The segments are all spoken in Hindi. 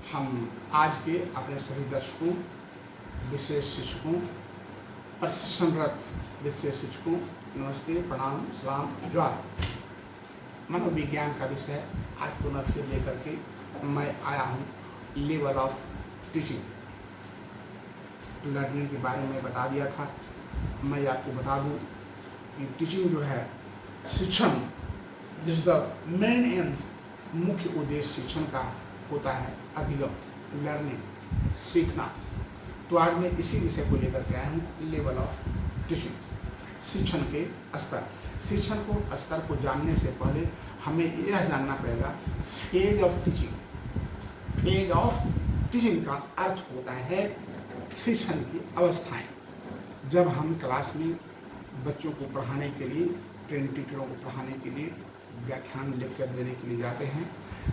हम आज के अपने सभी दर्शकों, विशेष शिक्षकों, प्रशिक्षणरत विशेष शिक्षकों नमस्ते, प्रणाम, सलाम, जोहार। मनोविज्ञान का विषय आज पुनः फिर लेकर के मैं आया हूँ। लेवल ऑफ टीचिंग लर्निंग के बारे में बता दिया था। मैं आपको बता दूँ कि टीचिंग जो है शिक्षण, this is the main aims, मुख्य उद्देश्य शिक्षण का होता है अधिगम, लर्निंग, सीखना। तो आज मैं इसी विषय को लेकर के आया हूँ, लेवल ऑफ टीचिंग, शिक्षण के स्तर। शिक्षण को स्तर को जानने से पहले हमें यह जानना पड़ेगा phase of teaching. Phase of teaching का अर्थ होता है शिक्षण की अवस्थाएं। जब हम क्लास में बच्चों को पढ़ाने के लिए, ट्रेन टीचरों को पढ़ाने के लिए, व्याख्यान लेक्चर देने के लिए जाते हैं,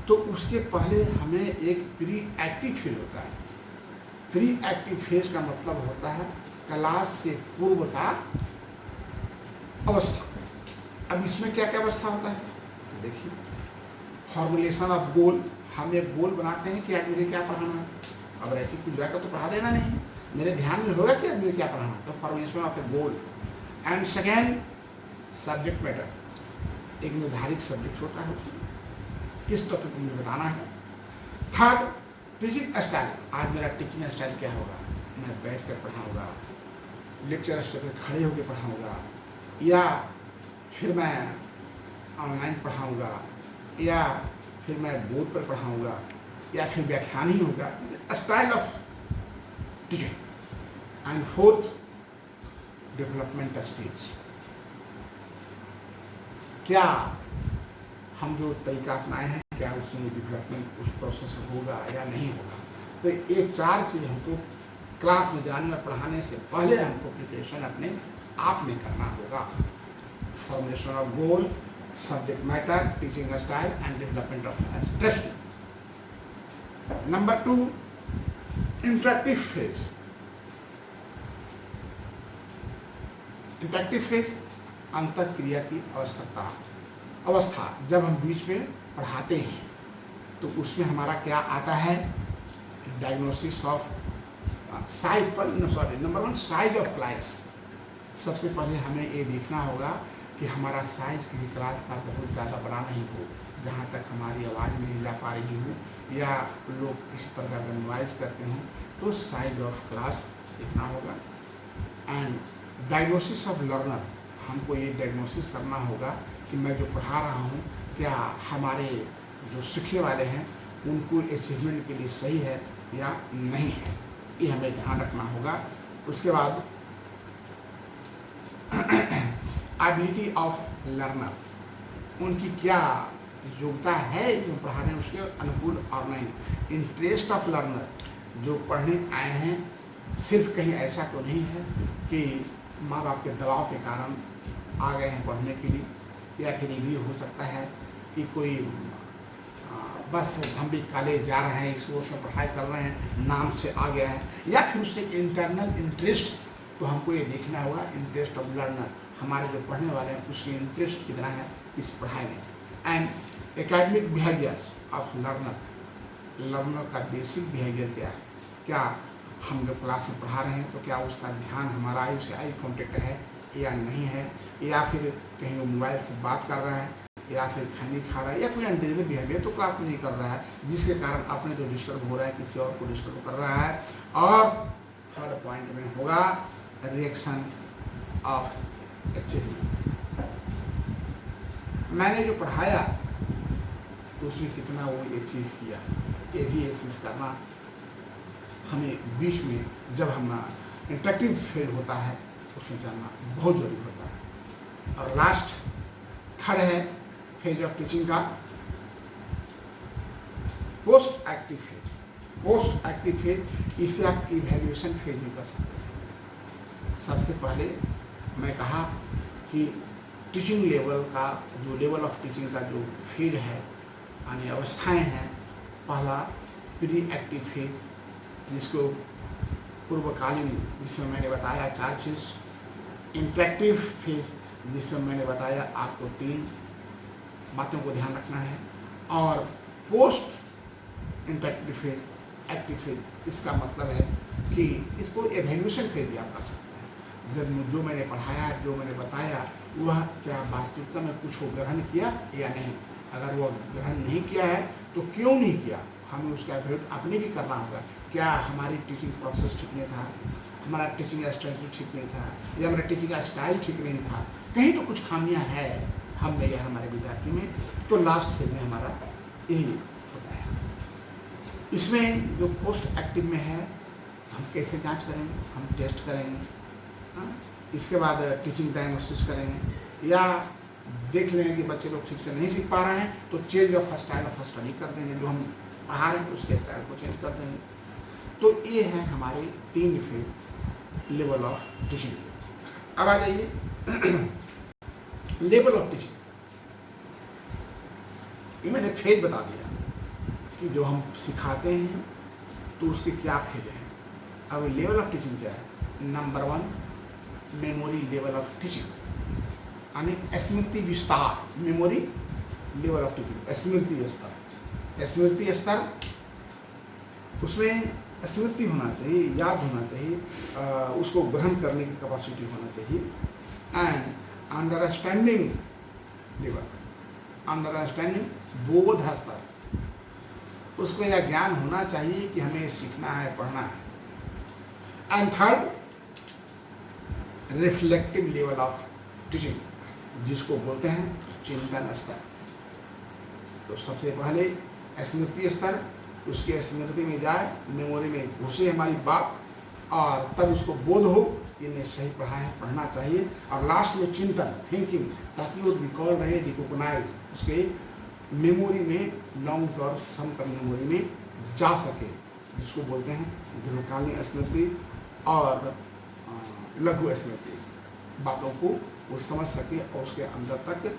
तो उसके पहले हमें एक प्री एक्टिव फेज होता है। प्री एक्टिव फेज का मतलब होता है क्लास से पूर्व का अवस्था। अब इसमें क्या क्या अवस्था होता है तो देखिए, फॉर्मुलेशन ऑफ गोल। हम एक गोल बनाते हैं कि आज मुझे क्या पढ़ाना है। अब ऐसे कुछ जाकर तो पढ़ा देना नहीं, मेरे ध्यान में होगा कि आज मुझे क्या पढ़ाना है, तो formulation of A goal. And second, subject matter. एक निर्धारित सब्जेक्ट होता है, किस टॉपिक मुझे बताना है। Third, teaching style. आज मेरा टीचिंग स्टाइल क्या होगा, मैं बैठ कर पढ़ाऊँगा, लेक्चर स्टेज पर खड़े होकर पढ़ाऊँगा, या फिर मैं ऑनलाइन पढ़ाऊँगा, या फिर मैं बोर्ड पर पढ़ाऊँगा, या फिर व्याख्यान ही होगा। Style of teaching. And fourth, development stage. क्या हम जो तरीका अपनाए हैं, क्या उसमें डेवलपमेंट उस प्रोसेस होगा या नहीं होगा। तो ये चार चीज़ हमको क्लास में जाने और पढ़ाने से पहले हमको प्रिपरेशन अपने आप में करना होगा। Formulation of goal, subject matter, teaching style and development of interest. Number 2, interactive phase. Interactive phase अंतःक्रिया की अवस्था। जब हम बीच में पढ़ाते हैं तो उसमें हमारा क्या आता है, डायग्नोसिस ऑफ साइज पर, नंबर 1 साइज ऑफ क्लास। सबसे पहले हमें ये देखना होगा कि हमारा साइज किसी क्लास का बहुत ज़्यादा बड़ा नहीं हो, जहाँ तक हमारी आवाज़ नहीं जा पा रही हो, या लोग किसी प्रकार का नॉइज़ करते हों, तो साइज ऑफ क्लास देखना होगा। And diagnosis of learner. हमको ये डायग्नोसिस करना होगा कि मैं जो पढ़ा रहा हूँ, क्या हमारे जो सीखने वाले हैं उनको अचीवमेंट के लिए सही है या नहीं है, ये हमें ध्यान रखना होगा। उसके बाद एबिलिटी ऑफ लर्नर, उनकी क्या योग्यता है जो पढ़ा रहे हैं उसके अनुकूल और नहीं। इंटरेस्ट ऑफ लर्नर, जो पढ़ने आए हैं, सिर्फ कहीं ऐसा तो नहीं है कि माँ बाप के दबाव के कारण आ गए हैं पढ़ने के लिए, या फिर ये भी हो सकता है कि कोई बस हम भी कॉलेज जा रहे हैं, इस कोर्स में पढ़ाई कर रहे हैं, नाम से आ गया है, या फिर उससे इंटरनल इंटरेस्ट। तो हमको ये देखना होगा इंटरेस्ट ऑफ लर्नर, हमारे जो पढ़ने वाले हैं उसकी इंटरेस्ट कितना है इस पढ़ाई में। And academic behaviours of learner का बेसिक बिहेवियर क्या है, क्या हम जब क्लास में पढ़ा रहे हैं तो क्या उसका ध्यान हमारा आई से आई कॉन्टेक्ट है या नहीं है, या फिर कहीं वो मोबाइल से बात कर रहा है, या फिर खैनी खा रहा है, या कोई अनडिजिबल बिहेवियर तो क्लास में नहीं कर रहा है, जिसके कारण अपने तो डिस्टर्ब हो रहा है, किसी और को डिस्टर्ब कर रहा है। और थर्ड पॉइंट में होगा रिएक्शन ऑफ अचीवमेंट। मैंने जो पढ़ाया तो उसमें कितना वो अचीव किया, ये भी एसेस करना हमें बीच में जब हम इंटरेक्टिव फेज होता है उसमें जानना बहुत जरूरी होता है। और लास्ट थर्ड है फेज ऑफ टीचिंग का post active phase. Post active phase, इसे आप इवैल्यूएशन फेज भी कर सकते हैं। सबसे पहले मैं कहा कि टीचिंग लेवल का जो लेवल ऑफ टीचिंग का जो फेज है, यानी अवस्थाएं हैं, पहला प्री एक्टिव फेज, जिसको पूर्वकालीन, जिसमें मैंने बताया 4 चीज़। इंटरेक्टिव फेज, जिसमें मैंने बताया आपको 3 बातों को ध्यान रखना है। और post interactive phase, active phase. इसका मतलब है कि इसको एवेल्यूशन फेज भी आप कर सकते हैं। जब जो मैंने पढ़ाया, जो मैंने बताया, वह क्या वास्तविकता में कुछ वो ग्रहण किया या नहीं। अगर वो ग्रहण नहीं किया है तो क्यों नहीं किया, हमें उसका एवेल्यूट अपने भी करना होगा। क्या हमारी टीचिंग प्रोसेस ठीक नहीं था, हमारा टीचिंग स्टाइल ठीक नहीं था, या हमारा टीचिंग स्टाइल ठीक नहीं था, कहीं तो कुछ खामियां है हम में या हमारे विद्यार्थी में, तो लास्ट फेज में हमारा यही होता है। इसमें जो पोस्ट एक्टिव में है, हम कैसे जांच करेंगे, हम टेस्ट करेंगे, हाँ? इसके बाद टीचिंग डायग्नोसिस करेंगे, या देख लेंगे कि बच्चे लोग ठीक से नहीं सीख पा रहे हैं तो change of style of study कर देंगे, जो हम पढ़ा रहे हैं उसके स्टाइल को चेंज कर देंगे। तो ये है हमारे 3 फेज लेवल ऑफ टीचिंग। अब आ जाइए लेवल ऑफ टीचिंग। ये मैंने फेज बता दिया कि जो हम सिखाते हैं तो उसके क्या फेज हैं। अब लेवल ऑफ टीचिंग क्या है? Number 1, memory level of teaching, यानी स्मृति विस्तार। मेमोरी लेवल ऑफ टीचिंग, स्मृति स्तर। स्मृति स्तर, उसमें स्मृति होना चाहिए, याद होना चाहिए, उसको ग्रहण करने की कैपेसिटी होना चाहिए। एंड अंडरस्टैंडिंग लेवल, अंडरस्टैंडिंग बोध स्तर, उसको यह ज्ञान होना चाहिए कि हमें सीखना है, पढ़ना है। And third, reflective level of teaching, जिसको बोलते हैं चिंतन स्तर। तो सबसे पहले स्मृति स्तर, उसके स्मृति में जाए, मेमोरी में घुसे हमारी बात, और तब उसको बोध हो कि इन्हें सही पढ़ा है, पढ़ना चाहिए। और लास्ट में चिंतन, थिंकिंग, ताकि वो रिकॉल रहे, रिकॉग्नाइज उसके मेमोरी में, लॉन्ग टर्म सम टर्म मेमोरी में जा सके, जिसको बोलते हैं दीर्घकालीन स्मृति और लघु स्मृति। बातों को वो समझ सके और उसके अंदर तक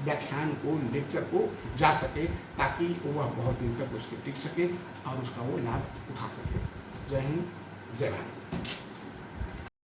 व्याख्यान को, लेक्चर को जा सके, ताकि वह बहुत दिन तक उसके टिक सके और उसका वो लाभ उठा सके। जय हिंद, जय भारत।